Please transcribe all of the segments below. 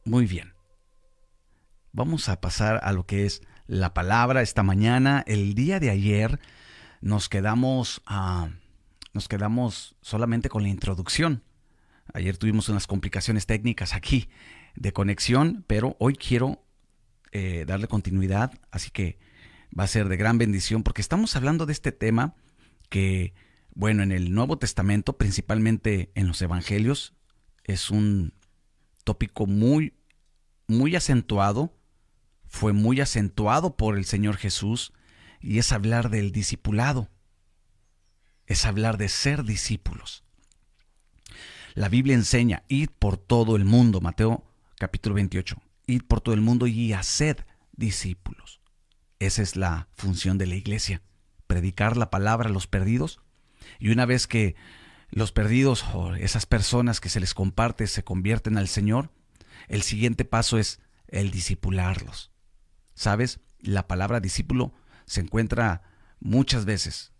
Muy bien. Vamos a pasar a lo que es la palabra esta mañana. El día de ayer nos quedamos solamente con la introducción. Ayer tuvimos unas complicaciones técnicas aquí de conexión, pero hoy quiero darle continuidad, así que va a ser de gran bendición porque estamos hablando de este tema que, bueno, en el Nuevo Testamento, principalmente en los Evangelios, es un tópico muy acentuado, fue muy acentuado por el Señor Jesús, y es hablar del discipulado, es hablar de ser discípulos. La Biblia enseña, id por todo el mundo, Mateo capítulo 28, id por todo el mundo y haced discípulos. Esa es la función de la iglesia, predicar la palabra a los perdidos, y una vez que los perdidos o esas personas que se les comparte se convierten al Señor, el siguiente paso es el discipularlos. ¿Sabes? La palabra discípulo se encuentra muchas veces,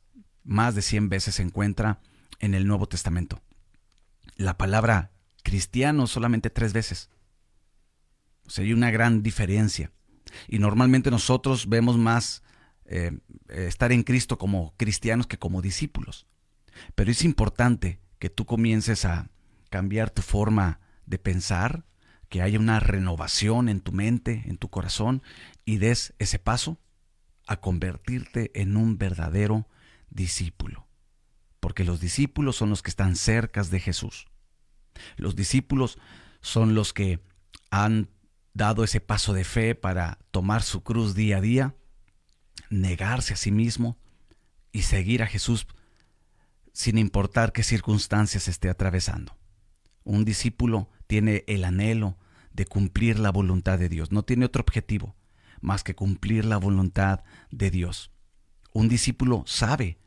más de 100 veces se encuentra en el Nuevo Testamento. La palabra cristiano solamente 3 veces. O sea, hay una gran diferencia. Y normalmente nosotros vemos más estar en Cristo como cristianos que como discípulos. Pero es importante que tú comiences a cambiar tu forma de pensar, que haya una renovación en tu mente, en tu corazón, y des ese paso a convertirte en un verdadero discípulo. Porque los discípulos son los que están cerca de Jesús. Los discípulos son los que han dado ese paso de fe para tomar su cruz día a día, negarse a sí mismo y seguir a Jesús sin importar qué circunstancias esté atravesando. Un discípulo tiene el anhelo de cumplir la voluntad de Dios. No tiene otro objetivo más que cumplir la voluntad de Dios. Un discípulo sabe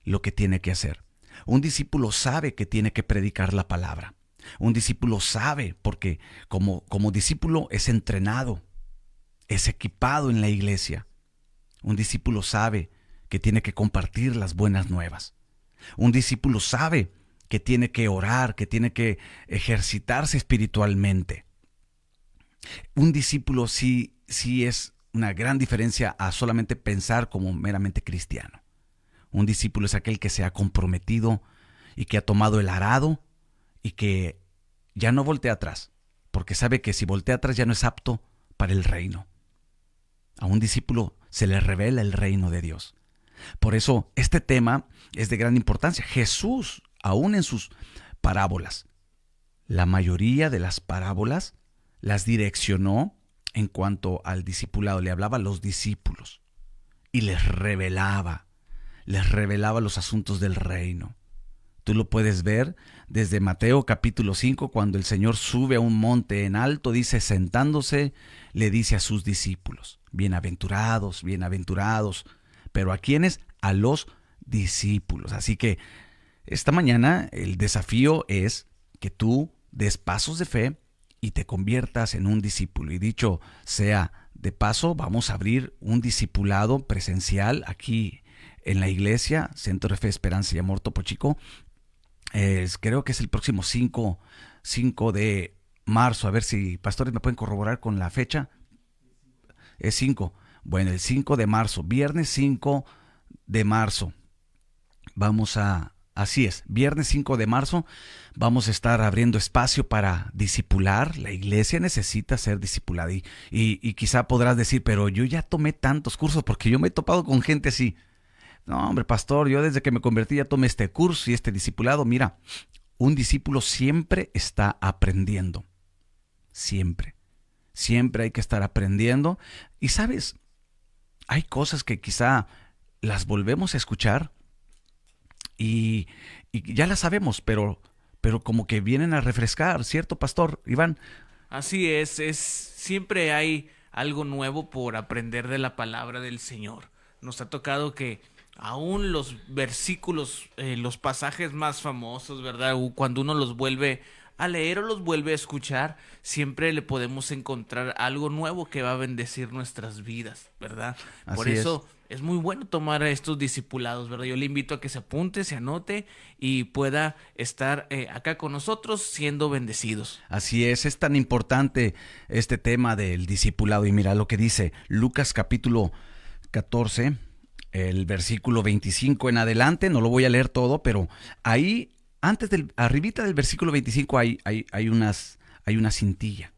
lo que tiene que hacer. Un discípulo sabe que tiene que predicar la palabra. Un discípulo sabe porque como discípulo es entrenado, es equipado en la iglesia. Un discípulo sabe que tiene que compartir las buenas nuevas. Un discípulo sabe que tiene que orar, que tiene que ejercitarse espiritualmente. Un discípulo sí es una gran diferencia a solamente pensar como meramente cristiano. Un discípulo es aquel que se ha comprometido y que ha tomado el arado y que ya no voltea atrás, porque sabe que si voltea atrás ya no es apto para el reino. A un discípulo se le revela el reino de Dios. Por eso este tema es de gran importancia. Jesús, aún en sus parábolas, la mayoría de las parábolas las direccionó en cuanto al discipulado. Le hablaba a los discípulos y les revelaba los asuntos del reino. Tú lo puedes ver desde Mateo capítulo 5, cuando el Señor sube a un monte en alto, dice, sentándose, le dice a sus discípulos, bienaventurados, bienaventurados. ¿Pero a quiénes? A los discípulos. Así que esta mañana el desafío es que tú des pasos de fe y te conviertas en un discípulo. Y dicho sea de paso, vamos a abrir un discipulado presencial aquí en la iglesia, Centro de Fe, Esperanza y Amor Topo Chico. Creo que es el próximo 5 de marzo. A ver si pastores me pueden corroborar con la fecha. Es 5. Bueno, el 5 de marzo, viernes 5 de marzo. Viernes 5 de marzo vamos a estar abriendo espacio para discipular. La iglesia necesita ser discipulada y quizá podrás decir, pero yo ya tomé tantos cursos porque yo me he topado con gente así. No, hombre, pastor, yo desde que me convertí ya tomé este curso y este discipulado. Mira, un discípulo siempre está aprendiendo. Siempre hay que estar aprendiendo. Y sabes, hay cosas que quizá las volvemos a escuchar y ya las sabemos, pero como que vienen a refrescar, ¿cierto, pastor Iván? Así es, siempre hay algo nuevo por aprender de la palabra del Señor. Nos ha tocado que aún los versículos, los pasajes más famosos, ¿verdad? Cuando uno los vuelve al leer o los vuelve a escuchar, siempre le podemos encontrar algo nuevo que va a bendecir nuestras vidas, ¿verdad? Por Así eso es muy bueno tomar a estos discipulados, ¿verdad? Yo le invito a que se apunte, se anote y pueda estar acá con nosotros siendo bendecidos. Así es tan importante este tema del discipulado. Y mira lo que dice Lucas capítulo 14, el versículo 25 en adelante. No lo voy a leer todo, pero ahí, arribita del versículo 25 hay una cintilla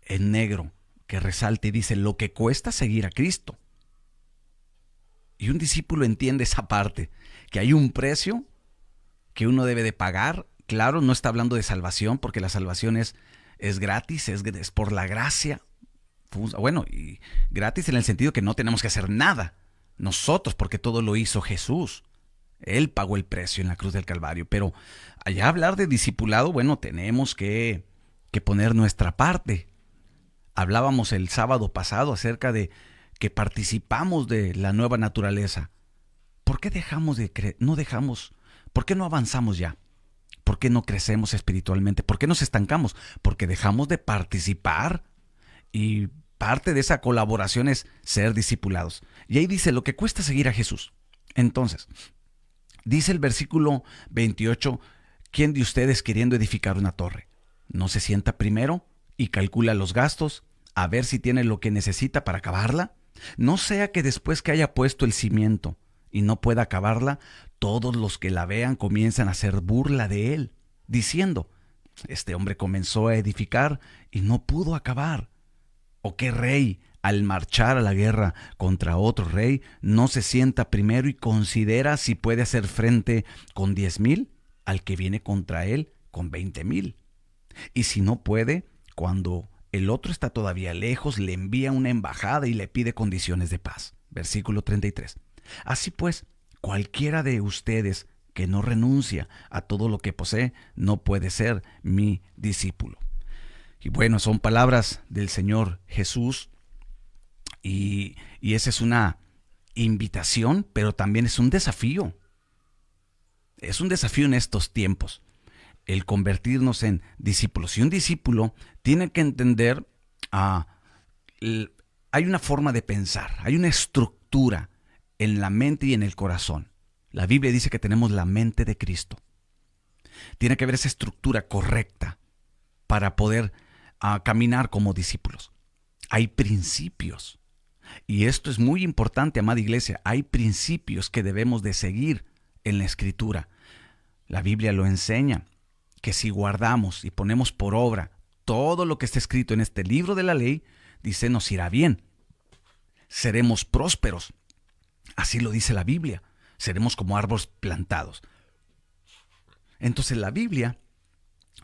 en negro que resalta y dice: lo que cuesta seguir a Cristo. Y un discípulo entiende esa parte, que hay un precio que uno debe de pagar. Claro, no está hablando de salvación, porque la salvación es gratis, es por la gracia. Bueno, y gratis en el sentido que no tenemos que hacer nada nosotros, porque todo lo hizo Jesús. Él pagó el precio en la cruz del Calvario. Pero allá hablar de discipulado, bueno, tenemos que poner nuestra parte. Hablábamos el sábado pasado acerca de que participamos de la nueva naturaleza. ¿Por qué ¿Por qué no avanzamos ya? ¿Por qué no crecemos espiritualmente? ¿Por qué nos estancamos? Porque dejamos de participar, y parte de esa colaboración es ser discipulados. Y ahí dice lo que cuesta seguir a Jesús. Entonces, dice el versículo 28, ¿quién de ustedes, queriendo edificar una torre, no se sienta primero y calcula los gastos, a ver si tiene lo que necesita para acabarla? No sea que después que haya puesto el cimiento y no pueda acabarla, todos los que la vean comienzan a hacer burla de él, diciendo: este hombre comenzó a edificar y no pudo acabar. ¿O qué rey, al marchar a la guerra contra otro rey, no se sienta primero y considera si puede hacer frente con 10,000 al que viene contra él con 20,000? Y si no puede, cuando el otro está todavía lejos, le envía una embajada y le pide condiciones de paz. Versículo 33. Así pues, cualquiera de ustedes que no renuncia a todo lo que posee, no puede ser mi discípulo. Y bueno, son palabras del Señor Jesús, y esa es una invitación, pero también es un desafío. Es un desafío en estos tiempos, el convertirnos en discípulos. Y un discípulo tiene que entender, hay una forma de pensar, hay una estructura en la mente y en el corazón. La Biblia dice que tenemos la mente de Cristo. Tiene que haber esa estructura correcta para poder caminar como discípulos. Hay principios. Y esto es muy importante, amada iglesia. Hay principios que debemos de seguir en la Escritura. La Biblia lo enseña, que si guardamos y ponemos por obra todo lo que está escrito en este libro de la ley, dice, nos irá bien. Seremos prósperos. Así lo dice la Biblia. Seremos como árboles plantados. Entonces la Biblia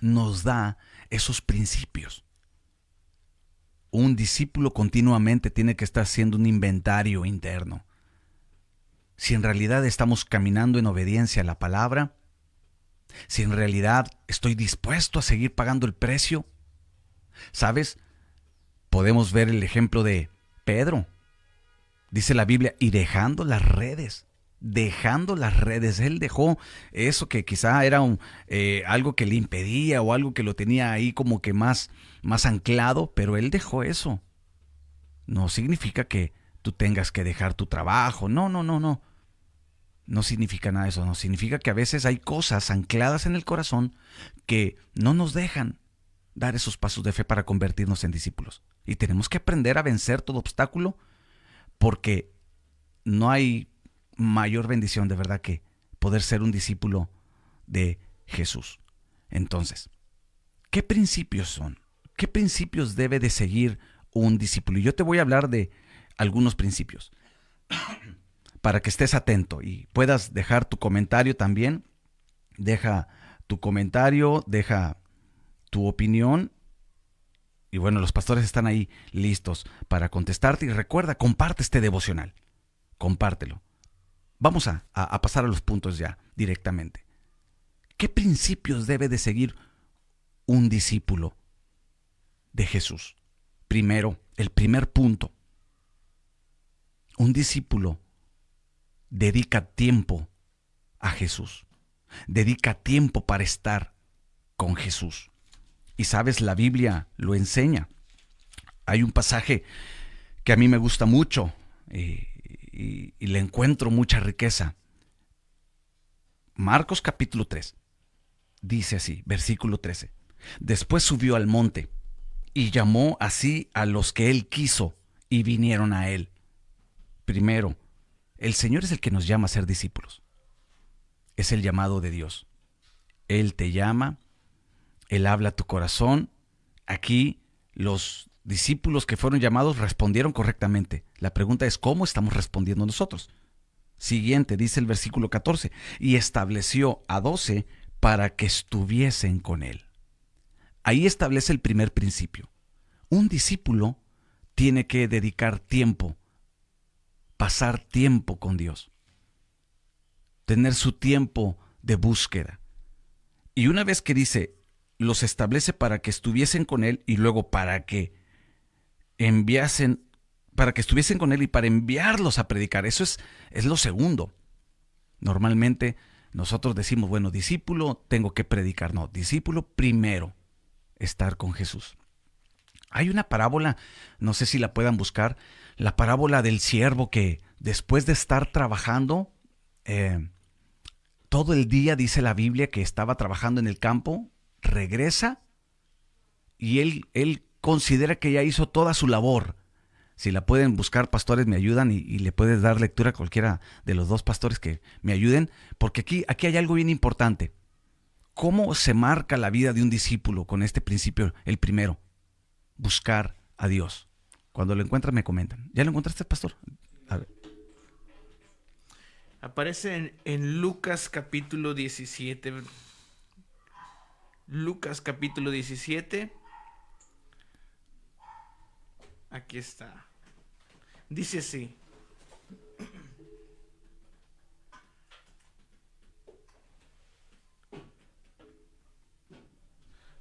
nos da esos principios. Un discípulo continuamente tiene que estar haciendo un inventario interno. Si en realidad estamos caminando en obediencia a la palabra, si en realidad estoy dispuesto a seguir pagando el precio. ¿Sabes? Podemos ver el ejemplo de Pedro. Dice la Biblia, y dejando las redes, él dejó eso que quizá era algo que le impedía o algo que lo tenía ahí como que más anclado, pero él dejó eso. No significa que tú tengas que dejar tu trabajo, no. No significa nada eso, no significa que a veces hay cosas ancladas en el corazón que no nos dejan dar esos pasos de fe para convertirnos en discípulos. Y tenemos que aprender a vencer todo obstáculo, porque no hay mayor bendición de verdad que poder ser un discípulo de Jesús. Entonces, ¿qué principios son? ¿Qué principios debe de seguir un discípulo? Y yo te voy a hablar de algunos principios para que estés atento y puedas dejar tu comentario también. Deja tu comentario, deja tu opinión. Y bueno, los pastores están ahí listos para contestarte. Y recuerda, comparte este devocional. Compártelo. Vamos a pasar a los puntos ya directamente. ¿Qué principios debe de seguir un discípulo de Jesús? Primero, el primer punto. Un discípulo dedica tiempo a Jesús. Dedica tiempo para estar con Jesús. Y sabes, la Biblia lo enseña. Hay un pasaje que a mí me gusta mucho y le encuentro mucha riqueza. Marcos capítulo 3 dice así, versículo 13. Después subió al monte y llamó así a los que él quiso y vinieron a él. Primero, el Señor es el que nos llama a ser discípulos. Es el llamado de Dios. Él te llama, Él habla a tu corazón. Aquí los discípulos que fueron llamados respondieron correctamente. La pregunta es, ¿cómo estamos respondiendo nosotros? Siguiente, dice el versículo 14, y estableció a 12 para que estuviesen con Él. Ahí establece el primer principio. Un discípulo tiene que dedicar tiempo, pasar tiempo con Dios, tener su tiempo de búsqueda. Y una vez que dice, los establece para que estuviesen con Él y luego para que estuviesen con Él y para enviarlos a predicar. Eso es lo segundo. Normalmente nosotros decimos, bueno, discípulo, tengo que predicar. No, discípulo primero, estar con Jesús. Hay una parábola, no sé si la puedan buscar, la parábola del siervo que después de estar trabajando todo el día, dice la Biblia, que estaba trabajando en el campo, regresa y él considera que ya hizo toda su labor. Si la pueden buscar, pastores, me ayudan y le puedes dar lectura a cualquiera de los dos pastores que me ayuden, porque aquí hay algo bien importante. ¿Cómo se marca la vida de un discípulo con este principio? El primero, buscar a Dios. Cuando lo encuentran me comentan. ¿Ya lo encontraste, pastor? A ver. Aparece en Lucas capítulo 17. Lucas capítulo 17. Aquí está. Dice así.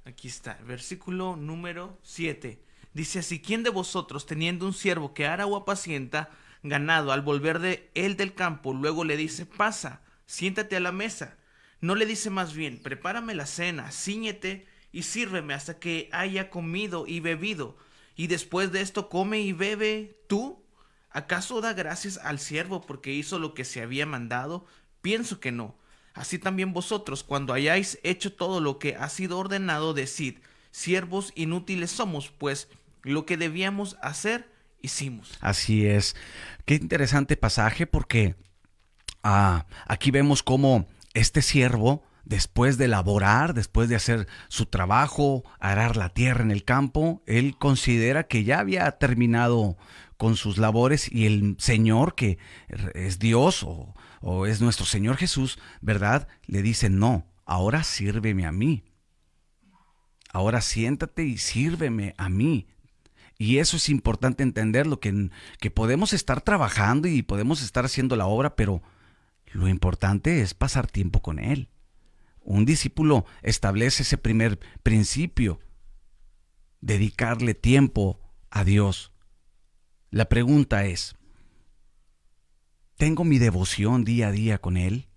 Aquí está, versículo número 7. Dice así: ¿quién de vosotros, teniendo un siervo que ara o apacienta ganado, al volver de él del campo, luego le dice, pasa, siéntate a la mesa? No le dice más bien, prepárame la cena, cíñete y sírveme hasta que haya comido y bebido, y después de esto come y bebe tú. ¿Acaso da gracias al siervo porque hizo lo que se había mandado? Pienso que no. Así también vosotros, cuando hayáis hecho todo lo que ha sido ordenado, decid, siervos inútiles somos, pues lo que debíamos hacer, hicimos. Así es. Qué interesante pasaje, porque aquí vemos cómo este siervo, después de laborar, después de hacer su trabajo, arar la tierra en el campo, él considera que ya había terminado con sus labores, y el Señor, que es Dios o es nuestro Señor Jesús, ¿verdad? Le dice, no, ahora sírveme a mí. Ahora siéntate y sírveme a mí. Y eso es importante entenderlo, que podemos estar trabajando y podemos estar haciendo la obra, pero lo importante es pasar tiempo con Él. Un discípulo establece ese primer principio, dedicarle tiempo a Dios. La pregunta es, ¿tengo mi devoción día a día con Él?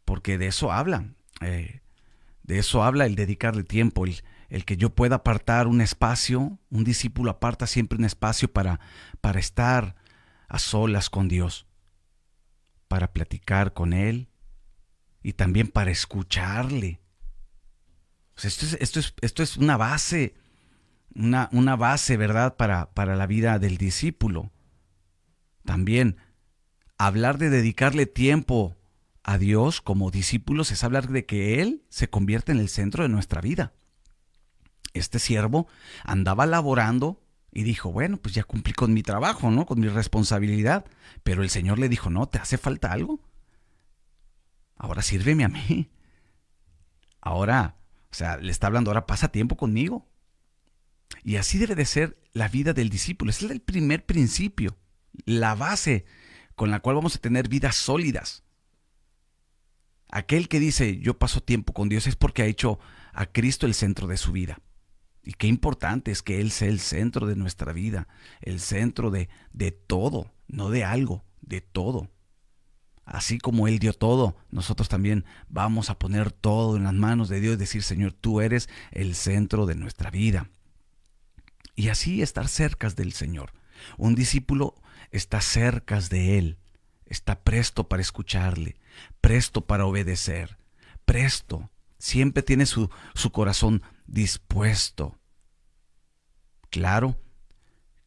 Porque de eso habla. De eso habla el dedicarle tiempo, el que yo pueda apartar un espacio. Un discípulo aparta siempre un espacio para estar a solas con Dios, para platicar con Él y también para escucharle. O sea, esto es una base, una base, ¿verdad?, para la vida del discípulo. También hablar de dedicarle tiempo a Dios como discípulos es hablar de que Él se convierte en el centro de nuestra vida. Este siervo andaba laborando y dijo, bueno, pues ya cumplí con mi trabajo, ¿no?, con mi responsabilidad. Pero el Señor le dijo, no, ¿te hace falta algo? Ahora sírveme a mí. Ahora, o sea, le está hablando, ahora pasa tiempo conmigo. Y así debe de ser la vida del discípulo. Ese es el primer principio, la base con la cual vamos a tener vidas sólidas. Aquel que dice, yo paso tiempo con Dios, es porque ha hecho a Cristo el centro de su vida. Y qué importante es que Él sea el centro de nuestra vida, el centro de todo, no de algo, de todo. Así como Él dio todo, nosotros también vamos a poner todo en las manos de Dios y decir, Señor, tú eres el centro de nuestra vida. Y así estar cerca del Señor. Un discípulo está cerca de Él, está presto para escucharle, presto para obedecer, presto. Siempre tiene su corazón dispuesto. Claro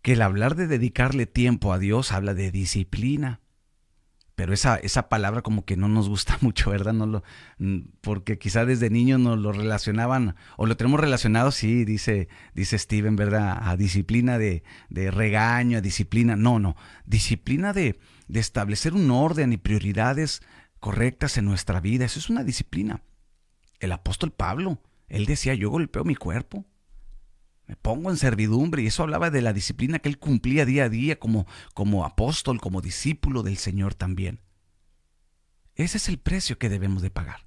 que el hablar de dedicarle tiempo a Dios habla de disciplina. Pero esa palabra como que no nos gusta mucho, ¿verdad? Porque quizá desde niños nos lo relacionaban, o lo tenemos relacionado, sí, dice Steven, ¿verdad? A disciplina de regaño, a disciplina. No. Disciplina de establecer un orden y prioridades correctas en nuestra vida. Eso es una disciplina. El apóstol Pablo, él decía, yo golpeo mi cuerpo, me pongo en servidumbre, y eso hablaba de la disciplina que él cumplía día a día como apóstol, como discípulo del Señor también. Ese es el precio que debemos de pagar.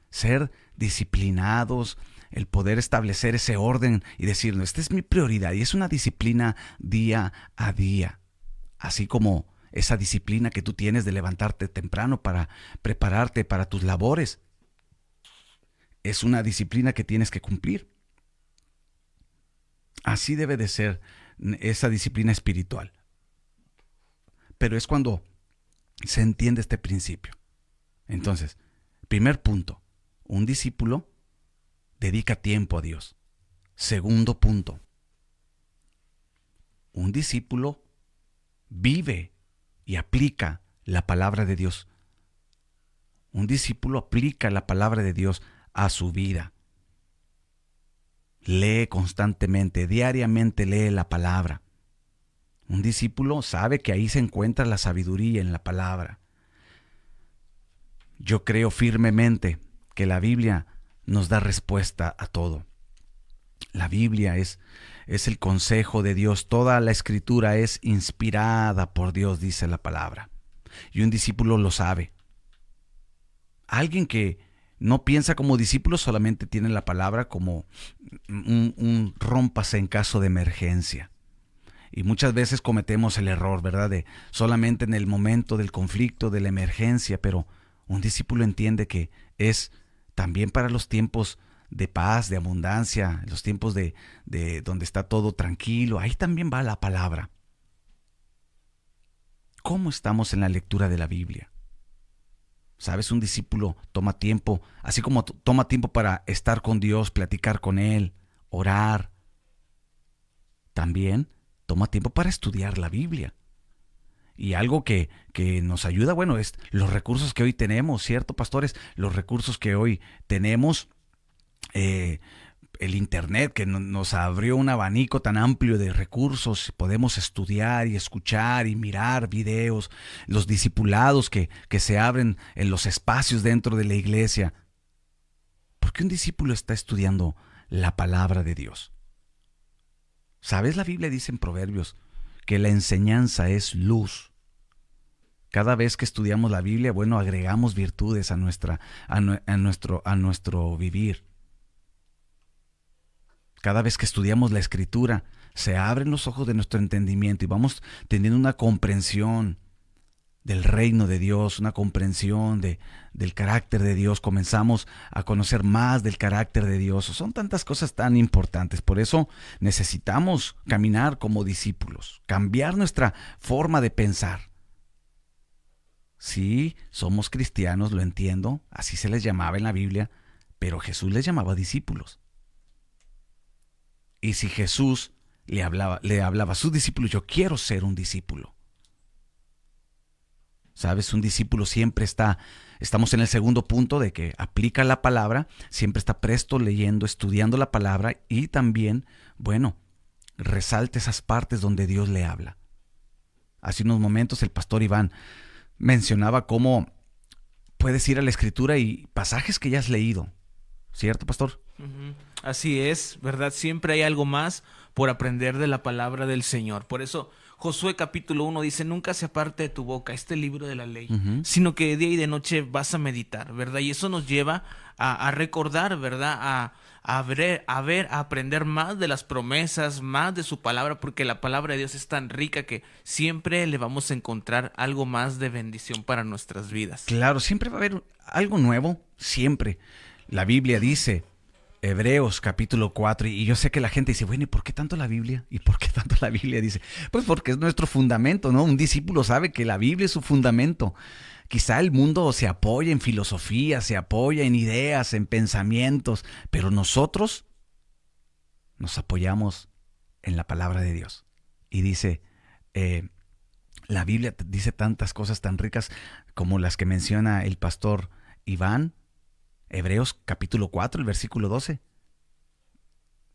Ser disciplinados, el poder establecer ese orden y decir, no, esta es mi prioridad, y es una disciplina día a día. Así como esa disciplina que tú tienes de levantarte temprano para prepararte para tus labores. Es una disciplina que tienes que cumplir. Así debe de ser esa disciplina espiritual. Pero es cuando se entiende este principio. Entonces, primer punto, un discípulo dedica tiempo a Dios. Segundo punto, un discípulo vive y aplica la palabra de Dios. Un discípulo aplica la palabra de Dios a su vida. Lee constantemente, diariamente lee la palabra. Un discípulo sabe que ahí se encuentra la sabiduría en la palabra. Yo creo firmemente que la Biblia nos da respuesta a todo. La Biblia es el consejo de Dios. Toda la Escritura es inspirada por Dios, dice la palabra. Y un discípulo lo sabe. Alguien que no piensa como discípulo solamente tiene la palabra como un rómpase en caso de emergencia. Y muchas veces cometemos el error, ¿verdad? De solamente en el momento del conflicto, de la emergencia, pero un discípulo entiende que es también para los tiempos de paz, de abundancia, los tiempos de donde está todo tranquilo. Ahí también va la palabra. ¿Cómo estamos en la lectura de la Biblia? ¿Sabes? Un discípulo toma tiempo, así como toma tiempo para estar con Dios, platicar con Él, orar. También toma tiempo para estudiar la Biblia. Y algo que nos ayuda, bueno, es los recursos que hoy tenemos, ¿cierto, pastores? Los recursos que hoy tenemos, el Internet, que nos abrió un abanico tan amplio de recursos. Podemos estudiar y escuchar y mirar videos, los discipulados que se abren en los espacios dentro de la iglesia. ¿Por qué un discípulo está estudiando la palabra de Dios? ¿Sabes? La Biblia dice en Proverbios que la enseñanza es luz. Cada vez que estudiamos la Biblia, bueno, agregamos virtudes a nuestro vivir. Cada vez que estudiamos la Escritura, se abren los ojos de nuestro entendimiento y vamos teniendo una comprensión del reino de Dios, una comprensión del carácter de Dios. Comenzamos a conocer más del carácter de Dios. Son tantas cosas tan importantes. Por eso necesitamos caminar como discípulos, cambiar nuestra forma de pensar. Sí, somos cristianos, lo entiendo, así se les llamaba en la Biblia, pero Jesús les llamaba discípulos. Y si Jesús le hablaba a sus discípulos, yo quiero ser un discípulo. ¿Sabes? Un discípulo siempre estamos en el segundo punto de que aplica la palabra, siempre está presto leyendo, estudiando la palabra y también, bueno, resalta esas partes donde Dios le habla. Hace unos momentos el pastor Iván mencionaba cómo puedes ir a la Escritura y pasajes que ya has leído. ¿Cierto, pastor? Así es, ¿verdad? Siempre hay algo más por aprender de la palabra del Señor. Por eso Josué capítulo 1 dice, nunca se aparte de tu boca este libro de la ley, sino que de día y de noche vas a meditar, ¿verdad? Y eso nos lleva a recordar, ¿verdad? a aprender más de las promesas, más de su palabra, porque la palabra de Dios es tan rica que siempre le vamos a encontrar algo más de bendición para nuestras vidas. Claro, siempre va a haber algo nuevo, siempre. La Biblia dice, Hebreos capítulo 4, y yo sé que la gente dice, bueno, ¿y por qué tanto la Biblia? ¿Y por qué tanto la Biblia? Dice, pues porque es nuestro fundamento, ¿no? Un discípulo sabe que la Biblia es su fundamento. Quizá el mundo se apoya en filosofía, se apoya en ideas, en pensamientos, pero nosotros nos apoyamos en la palabra de Dios. Y dice, la Biblia dice tantas cosas tan ricas como las que menciona el pastor Iván. Hebreos capítulo 4, el versículo 12.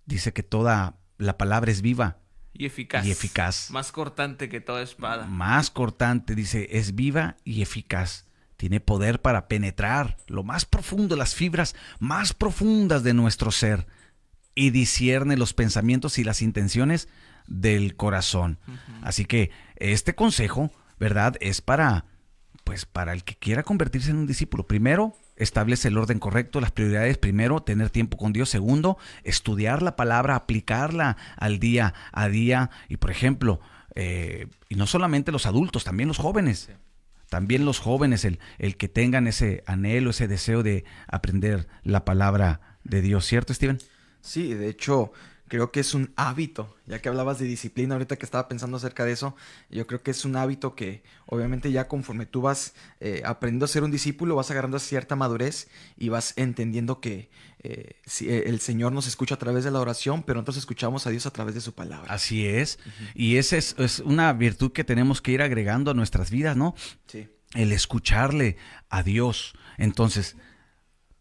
Dice que toda la palabra es viva Y eficaz. y eficaz. Más cortante que toda espada. Más cortante, dice, es viva y eficaz. Tiene poder para penetrar lo más profundo, las fibras más profundas de nuestro ser, y discierne los pensamientos y las intenciones del corazón. Así que este consejo, ¿verdad? Es para el que quiera convertirse en un discípulo. Primero, establece el orden correcto, las prioridades. Primero, tener tiempo con Dios. Segundo, estudiar la palabra, aplicarla al día a día. Y por ejemplo, y no solamente los adultos, también los jóvenes. Sí. También los jóvenes, el que tengan ese anhelo, ese deseo de aprender la palabra de Dios. ¿Cierto, Steven? Sí, de hecho, creo que es un hábito. Ya que hablabas de disciplina, ahorita que estaba pensando acerca de eso, yo creo que es un hábito que obviamente ya conforme tú vas aprendiendo a ser un discípulo, vas agarrando cierta madurez y vas entendiendo que el Señor nos escucha a través de la oración, pero nosotros escuchamos a Dios a través de su palabra. Así es. Y esa es una virtud que tenemos que ir agregando a nuestras vidas, ¿no? Sí. El escucharle a Dios. Entonces,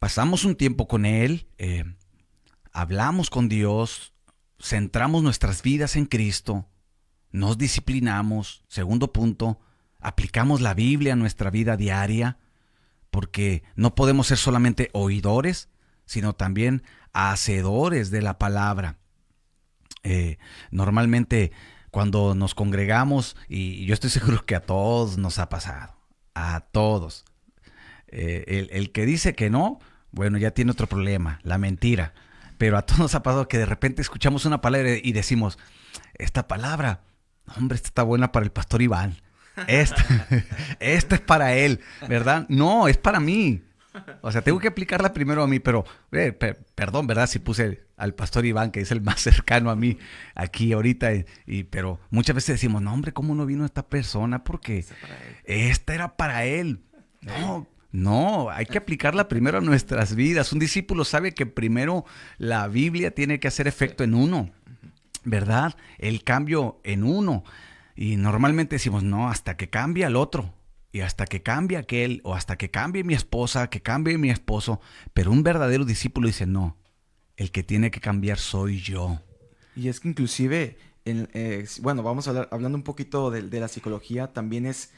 pasamos un tiempo con Él, hablamos con Dios, centramos nuestras vidas en Cristo, nos disciplinamos. Segundo punto, aplicamos la Biblia a nuestra vida diaria, porque no podemos ser solamente oidores, sino también hacedores de la palabra. Normalmente cuando nos congregamos, y yo estoy seguro que a todos nos ha pasado, a todos, el que dice que no, bueno, ya tiene otro problema, la mentira. Pero a todos nos ha pasado que de repente escuchamos una palabra y decimos, esta palabra, hombre, esta está buena para el pastor Iván. Esta es para él, ¿verdad? No, es para mí. O sea, tengo que aplicarla primero a mí, pero perdón, ¿verdad? Si puse al pastor Iván, que es el más cercano a mí aquí ahorita, pero muchas veces decimos, no, hombre, ¿cómo no vino esta persona? Porque esta era para él. No, hay que aplicarla primero a nuestras vidas. Un discípulo sabe que primero la Biblia tiene que hacer efecto en uno, ¿verdad? El cambio en uno. Y normalmente decimos, no, hasta que cambie al otro, y hasta que cambie aquel, o hasta que cambie mi esposa, que cambie mi esposo. Pero un verdadero discípulo dice, no, el que tiene que cambiar soy yo. Y es que inclusive, bueno, vamos a hablar, hablando un poquito de la psicología, también es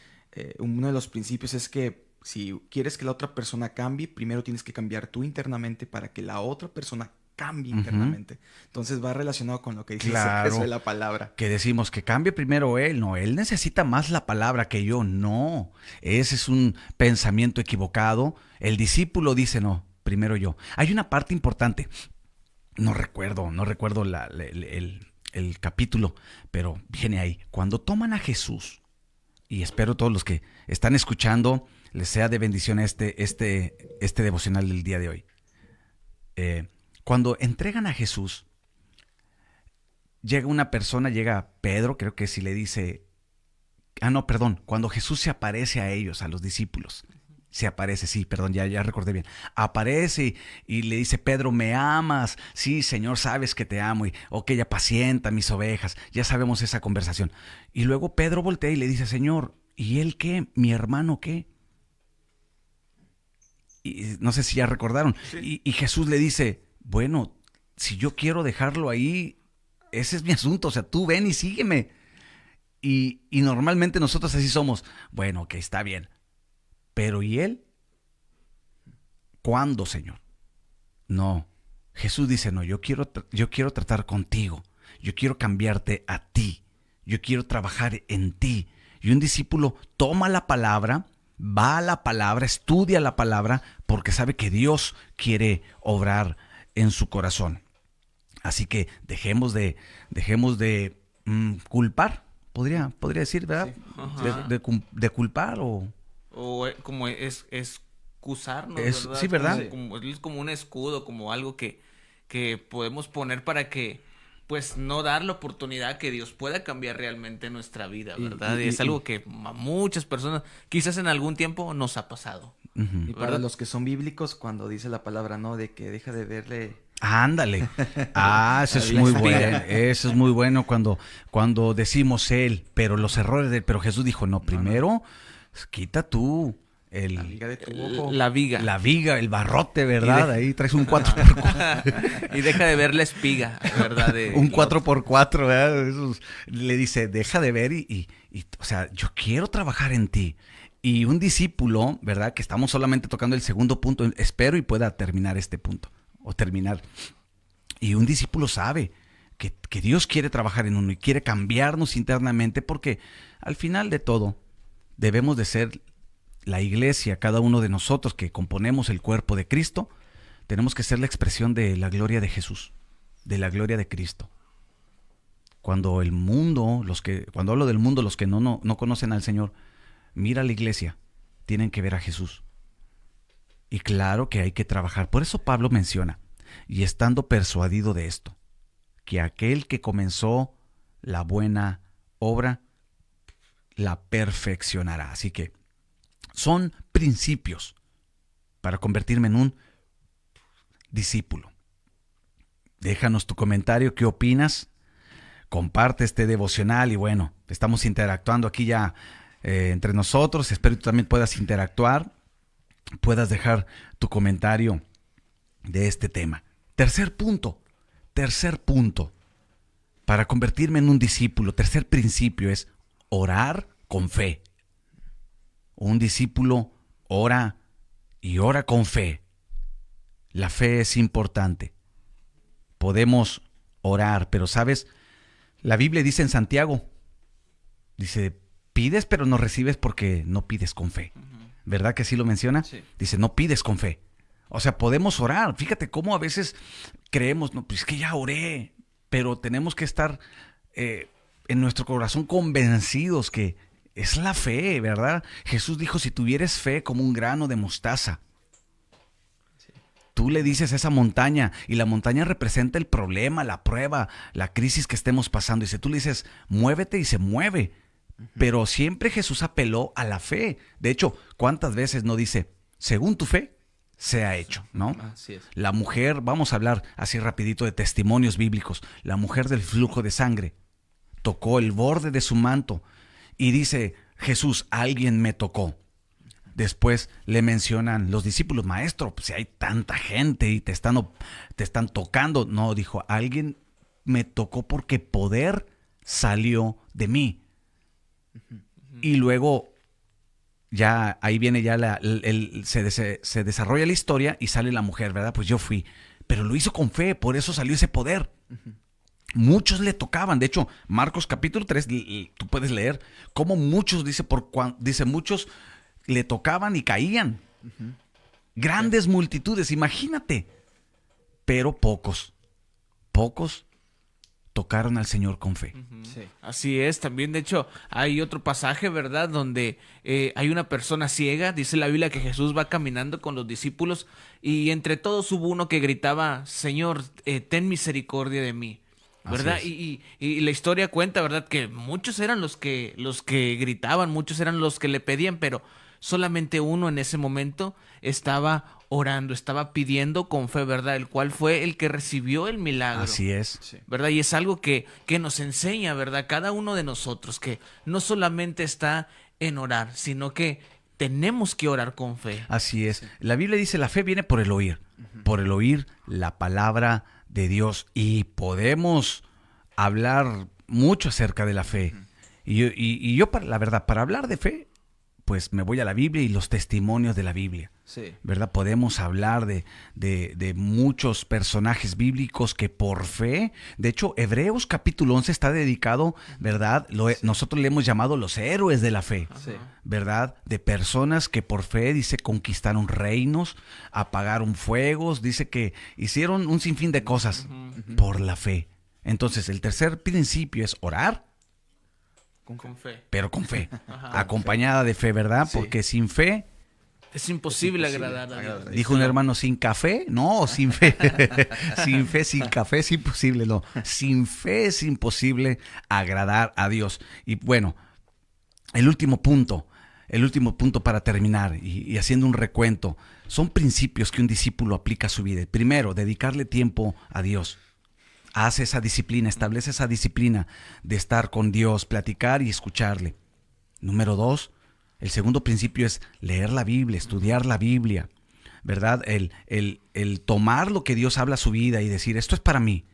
uno de los principios es que si quieres que la otra persona cambie, primero tienes que cambiar tú internamente para que la otra persona cambie internamente. Entonces va relacionado con lo que dice eso de la palabra. Que decimos que cambie primero él. No, él necesita más la palabra que yo. No, ese es un pensamiento equivocado. El discípulo dice, no, primero yo. Hay una parte importante. No recuerdo el capítulo, pero viene ahí. Cuando toman a Jesús, y espero todos los que están escuchando les sea de bendición este devocional del día de hoy. Cuando entregan a Jesús, llega Pedro, creo que si le dice, cuando Jesús se aparece a ellos, a los discípulos, ya recordé bien, aparece y le dice, Pedro, ¿me amas? Sí, Señor, sabes que te amo, y ok, apacienta mis ovejas, ya sabemos esa conversación. Y luego Pedro voltea y le dice, Señor, ¿y él qué? ¿Mi hermano qué? Y no sé si ya recordaron. Sí. Y Jesús le dice, bueno, si yo quiero dejarlo ahí, ese es mi asunto, o sea, tú ven y sígueme. Y normalmente nosotros así somos, bueno, ok, está bien. Pero ¿y él? ¿Cuándo, Señor? No, Jesús dice, no, yo quiero tratar contigo, yo quiero cambiarte a ti, yo quiero trabajar en ti. Y un discípulo toma la palabra, va a la palabra, estudia la palabra, porque sabe que Dios quiere obrar en su corazón. Así que dejemos de culpar, podría decir, ¿verdad? Sí. Ajá. De culpar O como excusarnos, ¿verdad? sí, ¿verdad? Es como un escudo, como algo que podemos poner para que, pues, no dar la oportunidad que Dios pueda cambiar realmente nuestra vida, ¿verdad? Y es algo que a muchas personas, quizás en algún tiempo, nos ha pasado. Ujú. Y para ¿Verdad? los que son bíblicos, cuando dice la palabra, ¿no? De que deja de verle... Ándale. Eso es La muy espiga. bueno. Eso es muy bueno cuando decimos él, pero los errores de él. Pero Jesús dijo, no, primero quita tú La liga de tu ojo. La viga. la viga, el barrote, ¿verdad? Ahí traes un 4 Y deja de ver la espiga, ¿verdad? un 4x4, ¿verdad? Le dice, deja de ver o sea, yo quiero trabajar en ti. Y un discípulo, ¿verdad? Que estamos solamente tocando el segundo punto, espero y pueda terminar este punto, o terminar. Y un discípulo sabe que Dios quiere trabajar en uno y quiere cambiarnos internamente, porque al final de todo debemos de ser la iglesia, cada uno de nosotros que componemos el cuerpo de Cristo, tenemos que ser la expresión de la gloria de Jesús, de la gloria de Cristo. Cuando el mundo, cuando hablo del mundo, los que no conocen al Señor, mira a la iglesia, tienen que ver a Jesús. Y claro que hay que trabajar. Por eso Pablo menciona, y estando persuadido de esto, que aquel que comenzó la buena obra, la perfeccionará. Así que son principios para convertirme en un discípulo. Déjanos tu comentario, ¿qué opinas? Comparte este devocional y bueno, estamos interactuando aquí ya entre nosotros. Espero que tú también puedas interactuar, puedas dejar tu comentario de este tema. Tercer punto, para convertirme en un discípulo, tercer principio es orar con fe. Un discípulo ora y ora con fe. La fe es importante. Podemos orar, pero ¿sabes? La Biblia dice en Santiago, dice, pides pero no recibes porque no pides con fe. ¿Verdad que así lo menciona? Sí. Dice, no pides con fe. O sea, podemos orar. Fíjate cómo a veces creemos, no, pues es que ya oré, pero tenemos que estar en nuestro corazón convencidos que es la fe, ¿verdad? Jesús dijo, si tuvieres fe como un grano de mostaza, tú le dices a esa montaña, y la montaña representa el problema, la prueba, la crisis que estemos pasando. Dice, tú le dices, muévete y se mueve. Pero siempre Jesús apeló a la fe. De hecho, ¿cuántas veces no dice, según tu fe, sea hecho, ¿no? Así es. La mujer, vamos a hablar así rapidito de testimonios bíblicos. La mujer del flujo de sangre tocó el borde de su manto y dice, Jesús, alguien me tocó. Después le mencionan los discípulos, maestro, pues si hay tanta gente y te están tocando. No, dijo, alguien me tocó porque poder salió de mí. Y luego ya ahí viene ya se desarrolla la historia y sale la mujer, ¿verdad? Pues yo fui, pero lo hizo con fe, por eso salió ese poder. Muchos le tocaban. De hecho, Marcos capítulo 3, tú puedes leer cómo muchos, dice muchos le tocaban y caían. Grandes multitudes, imagínate. Pero pocos tocaron al Señor con fe. Sí. Así es, también de hecho hay otro pasaje, ¿verdad? Donde hay una persona ciega, dice la Biblia que Jesús va caminando con los discípulos y entre todos hubo uno que gritaba, Señor, ten misericordia de mí, ¿verdad? Y la historia cuenta, ¿verdad? Que muchos eran los que gritaban, muchos eran los que le pedían, pero solamente uno en ese momento estaba orando, estaba pidiendo con fe, ¿verdad? El cual fue el que recibió el milagro. Así es. Sí. ¿Verdad? Y es algo que nos enseña, ¿verdad? Cada uno de nosotros, que no solamente está en orar, sino que tenemos que orar con fe. Así es. La Biblia dice, la fe viene por el oír la palabra de Dios. Y podemos hablar mucho acerca de la fe. Y yo, la verdad, para hablar de fe, pues me voy a la Biblia y los testimonios de la Biblia. Sí. ¿Verdad? Podemos hablar de muchos personajes bíblicos que por fe, de hecho, Hebreos capítulo 11 está dedicado, ¿verdad? Nosotros le hemos llamado los héroes de la fe, Sí. ¿verdad? De personas que por fe, dice, conquistaron reinos, apagaron fuegos, dice que hicieron un sinfín de cosas por la fe. Entonces, el tercer principio es orar, Con fe. pero con fe, Ajá. acompañada de fe, ¿verdad? Sí. Porque sin fe, Es imposible Es imposible agradar a Dios. agradar. dijo un hermano, sin café, no, sin fe. Sin fe, sin café es imposible, no. Sin fe es imposible agradar a Dios. Y bueno, el último punto para terminar y haciendo un recuento, son principios que un discípulo aplica a su vida. Primero, dedicarle tiempo a Dios. Haz esa disciplina, establece esa disciplina de estar con Dios, platicar y escucharle. Número 2, el segundo principio es leer la Biblia, estudiar la Biblia, ¿verdad? El tomar lo que Dios habla a su vida y decir, esto es para mí.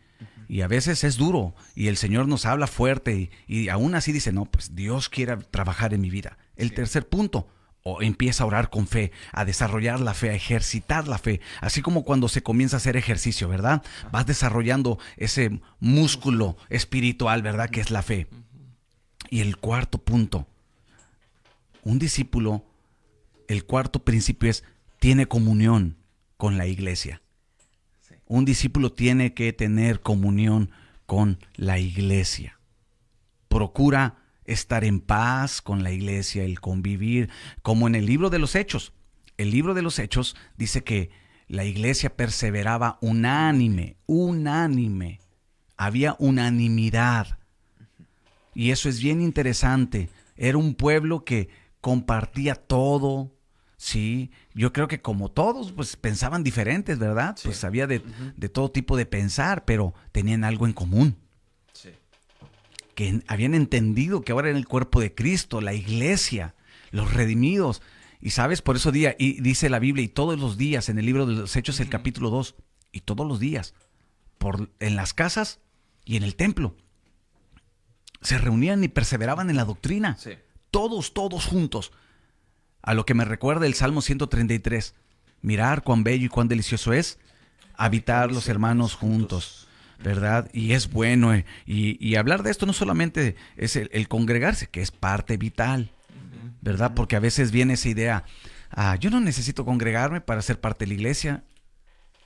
Y a veces es duro y el Señor nos habla fuerte y aún así dice, no, pues Dios quiere trabajar en mi vida. El tercer punto, o empieza a orar con fe, a desarrollar la fe, a ejercitar la fe, así como cuando se comienza a hacer ejercicio, ¿verdad? Vas desarrollando ese músculo espiritual, ¿verdad? Que es la fe. Y el cuarto punto, un discípulo, el cuarto principio es, tiene comunión con la iglesia. Sí. Un discípulo tiene que tener comunión con la iglesia. Procura estar en paz con la iglesia, el convivir, como en el libro de los Hechos. El libro de los Hechos dice que la iglesia perseveraba unánime. Había unanimidad. Y eso es bien interesante. Era un pueblo que compartía todo, ¿sí? Yo creo que como todos, pues pensaban diferentes, ¿verdad? Sí. Pues había de todo tipo de pensar, pero tenían algo en común. Sí. Que habían entendido que ahora era el cuerpo de Cristo, la iglesia, los redimidos. Y sabes, por eso dice la Biblia, y todos los días, en el libro de los Hechos, el capítulo 2, y todos los días, en las casas y en el templo, se reunían y perseveraban en la doctrina. Sí. Todos juntos. A lo que me recuerda el Salmo 133. Mirar cuán bello y cuán delicioso es habitar los hermanos juntos, ¿verdad? Y es bueno. Y hablar de esto no solamente es el congregarse, que es parte vital, ¿verdad? Porque a veces viene esa idea, yo no necesito congregarme para ser parte de la iglesia.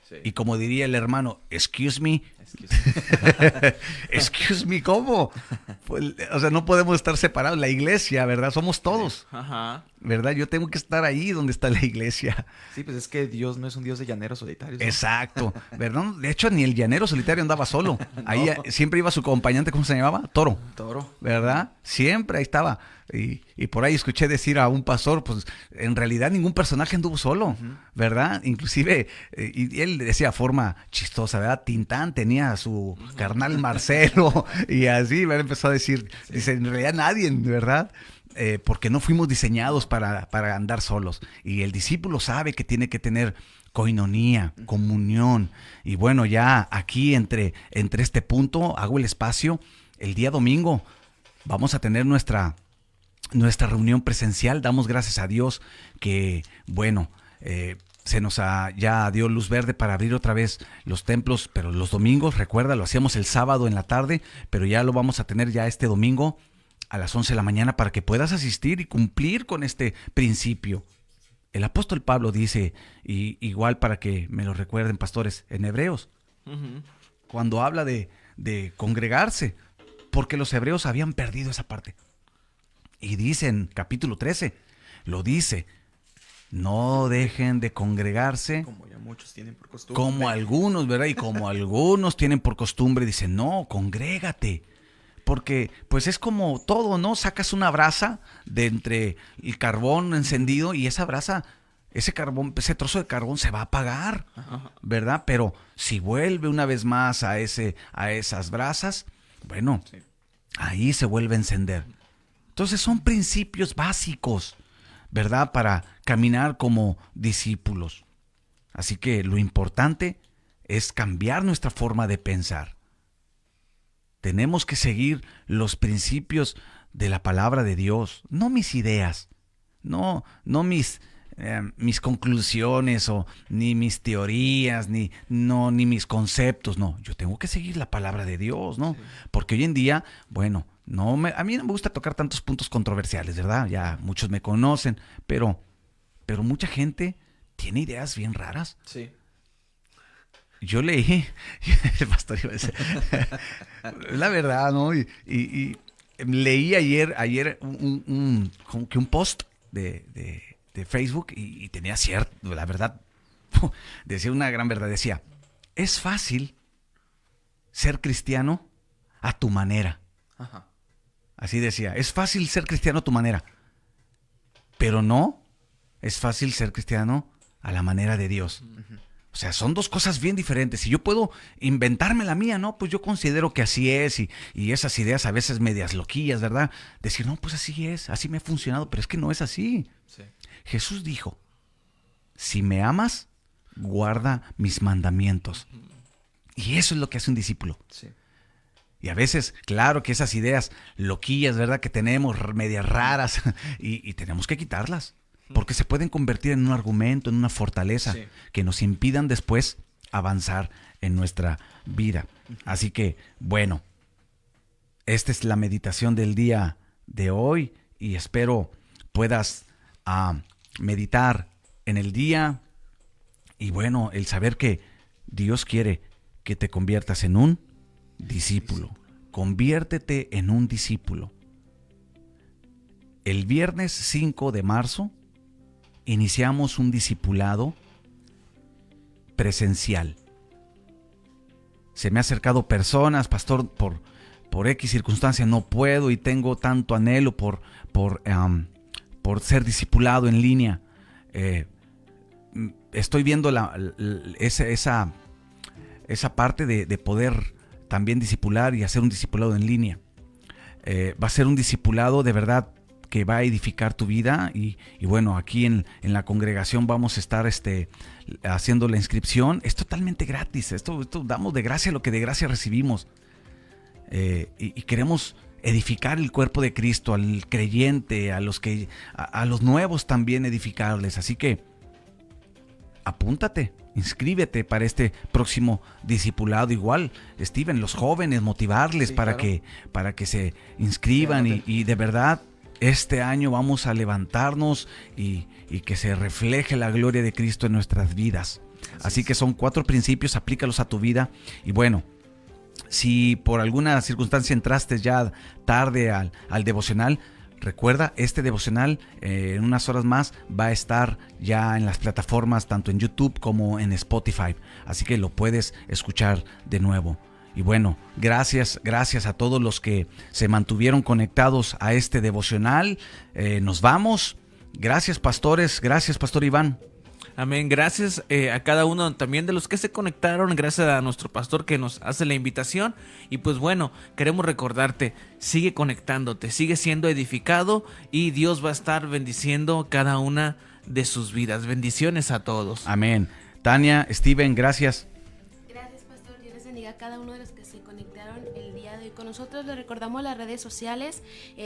Sí. Y como diría el hermano, excuse me, Excuse excuse me, ¿cómo? Pues, o sea, no podemos estar separados. La iglesia, ¿verdad? Somos todos, Ajá. ¿verdad? Yo tengo que estar ahí donde está la iglesia. Sí, pues es que Dios no es un Dios de llaneros solitarios, ¿no? Exacto, ¿verdad? De hecho, ni el llanero solitario andaba solo. Ahí siempre iba su acompañante, ¿cómo se llamaba? Toro, Toro. ¿verdad? Siempre ahí estaba. Y por ahí escuché decir a un pastor, pues en realidad ningún personaje anduvo solo, ¿verdad? Inclusive, y él decía forma chistosa, ¿verdad? Tintán tenía a su carnal Marcelo y así, ¿verdad? Empezó a decir, dice, en realidad nadie, ¿verdad? Porque no fuimos diseñados para andar solos. Y el discípulo sabe que tiene que tener coinonía, comunión. Y bueno, ya aquí entre este punto hago el espacio. El día domingo vamos a tener nuestra reunión presencial. Damos gracias a Dios que, bueno, se nos ya dio luz verde para abrir otra vez los templos, pero los domingos, recuerda, lo hacíamos el sábado en la tarde, pero ya lo vamos a tener ya este domingo a las 11 de la mañana para que puedas asistir y cumplir con este principio. El apóstol Pablo dice, y igual para que me lo recuerden, pastores, en Hebreos, cuando habla de congregarse, porque los hebreos habían perdido esa parte. Y dice en capítulo 13, lo dice, no dejen de congregarse Como ya muchos tienen por costumbre. como algunos, ¿verdad? Y como algunos tienen por costumbre, dice, no, congrégate. Porque pues es como todo, ¿no? Sacas una brasa de entre el carbón encendido y esa brasa, ese carbón, ese trozo de carbón se va a apagar, ¿verdad? Pero si vuelve una vez más a esas brasas, bueno, Sí. ahí se vuelve a encender. Entonces son principios básicos, ¿verdad? Para caminar como discípulos. Así que lo importante es cambiar nuestra forma de pensar. Tenemos que seguir los principios de la palabra de Dios, no mis ideas, no mis conclusiones o ni mis teorías, ni mis conceptos, no. Yo tengo que seguir la palabra de Dios, ¿no? Sí. Porque hoy en día, bueno, a mí no me gusta tocar tantos puntos controversiales, ¿verdad? Ya muchos me conocen, pero mucha gente tiene ideas bien raras. Sí. Yo leí, el pastor iba a decir, la verdad, ¿no? Y leí ayer como que un post de Facebook y tenía cierto, la verdad, decía una gran verdad, decía, es fácil ser cristiano a tu manera. Ajá. Así decía, es fácil ser cristiano a tu manera, pero no es fácil ser cristiano a la manera de Dios. Uh-huh. O sea, son dos cosas bien diferentes. Si yo puedo inventarme la mía, ¿no? Pues yo considero que así es y esas ideas a veces medias loquillas, ¿verdad? Decir, no, pues así es, así me ha funcionado, pero es que no es así. Sí. Jesús dijo, si me amas, guarda mis mandamientos. Y eso es lo que hace un discípulo. Sí. Y a veces, claro que esas ideas loquillas, ¿verdad? Que tenemos medias raras y tenemos que quitarlas. Porque se pueden convertir en un argumento, en una fortaleza, sí, que nos impidan después avanzar en nuestra vida. Así que, bueno, esta es la meditación del día de hoy y espero puedas meditar en el día y, bueno, el saber que Dios quiere que te conviertas en un discípulo. Conviértete en un discípulo. El viernes 5 de marzo iniciamos un discipulado presencial. Se me han acercado personas, pastor, por X circunstancia no puedo y tengo tanto anhelo por ser discipulado en línea. Estoy viendo esa parte de poder también discipular y hacer un discipulado en línea. Va a ser un discipulado de verdad que va a edificar tu vida y bueno, aquí en la congregación vamos a estar haciendo la inscripción. Es totalmente gratis, esto damos de gracia lo que de gracia recibimos y queremos edificar el cuerpo de Cristo, al creyente, a los nuevos también edificarles, así que apúntate, inscríbete para este próximo discipulado. Igual, Steven, los jóvenes, motivarles, sí, para que se inscriban y de verdad este año vamos a levantarnos y que se refleje la gloria de Cristo en nuestras vidas. Así que son 4 principios, aplícalos a tu vida. Y bueno, si por alguna circunstancia entraste ya tarde al devocional, recuerda, este devocional en unas horas más va a estar ya en las plataformas, tanto en YouTube como en Spotify. Así que lo puedes escuchar de nuevo. Y bueno, gracias a todos los que se mantuvieron conectados a este devocional. Nos vamos. Gracias, pastores. Gracias, Pastor Iván. Amén. Gracias a cada uno también de los que se conectaron. Gracias a nuestro pastor que nos hace la invitación. Y pues bueno, queremos recordarte, sigue conectándote, sigue siendo edificado y Dios va a estar bendiciendo cada una de sus vidas. Bendiciones a todos. Amén. Tania, Steven, gracias. A cada uno de los que se conectaron el día de hoy con nosotros. Les recordamos las redes sociales.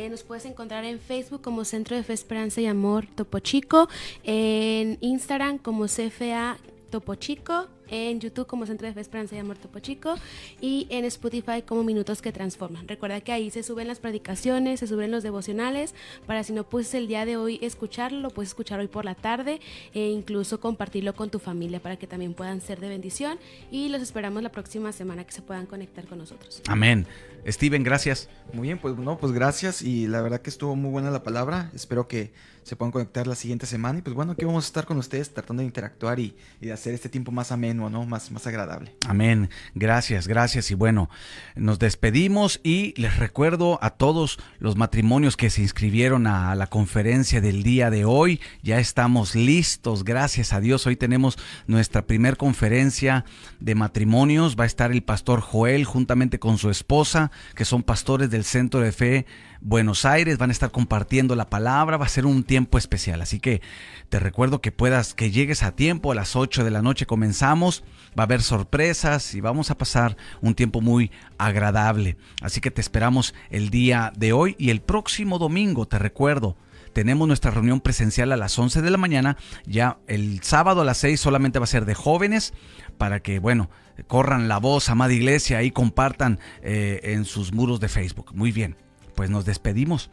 Nos puedes encontrar en Facebook como Centro de Fe, Esperanza y Amor Topo Chico, en Instagram como CFA Topo Chico, en YouTube como Centro de Fe, Esperanza y Amor Topo Chico y en Spotify como Minutos que Transforman. Recuerda que ahí se suben las predicaciones, se suben los devocionales, para si no puedes el día de hoy escucharlo, lo puedes escuchar hoy por la tarde e incluso compartirlo con tu familia para que también puedan ser de bendición, y los esperamos la próxima semana que se puedan conectar con nosotros. Amén. Steven, gracias. Muy bien, pues gracias, y la verdad que estuvo muy buena la palabra. Espero que se puedan conectar la siguiente semana y pues bueno, aquí vamos a estar con ustedes tratando de interactuar y de hacer este tiempo más ameno, ¿no? Más agradable. Amén. Gracias. Y bueno, nos despedimos y les recuerdo a todos los matrimonios que se inscribieron a la conferencia del día de hoy. Ya estamos listos, gracias a Dios. Hoy tenemos nuestra primer conferencia de matrimonios. Va a estar el pastor Joel juntamente con su esposa, que son pastores del Centro de Fe Buenos Aires. Van a estar compartiendo la palabra. Va a ser un tiempo especial, así que te recuerdo que llegues a tiempo. A las 8 de la noche comenzamos. Va a haber sorpresas y vamos a pasar un tiempo muy agradable. Así que te esperamos el día de hoy y el próximo domingo. Te recuerdo, tenemos nuestra reunión presencial a las 11 de la mañana. Ya el sábado a las 6 solamente va a ser de jóvenes, para que, bueno, corran la voz, amada iglesia, y compartan en sus muros de Facebook. Muy bien, pues nos despedimos.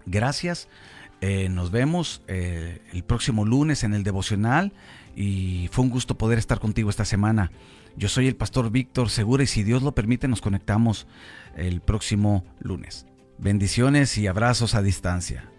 Gracias. Nos vemos el próximo lunes en el devocional, y fue un gusto poder estar contigo esta semana. Yo soy el pastor Víctor Segura, y si Dios lo permite nos conectamos el próximo lunes. Bendiciones y abrazos a distancia.